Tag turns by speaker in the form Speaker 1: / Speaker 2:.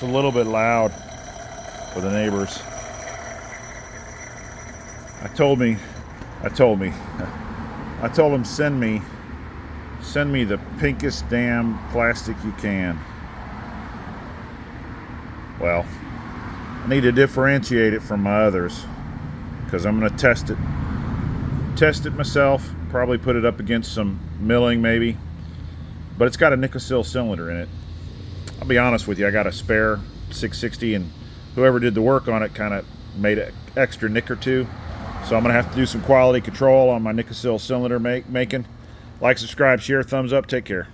Speaker 1: little bit loud for the neighbors. I told him, send me the pinkest damn plastic you can. Well, I need to differentiate it from my others because I'm going to test it myself, probably put it up against some milling maybe, but it's got a NIKISIL cylinder in it. I'll be honest with you, I got a spare 660 and whoever did the work on it kind of made an extra nick or two, so I'm going to have to do some quality control on my NIKISIL cylinder making. Like, subscribe, share, thumbs up, take care.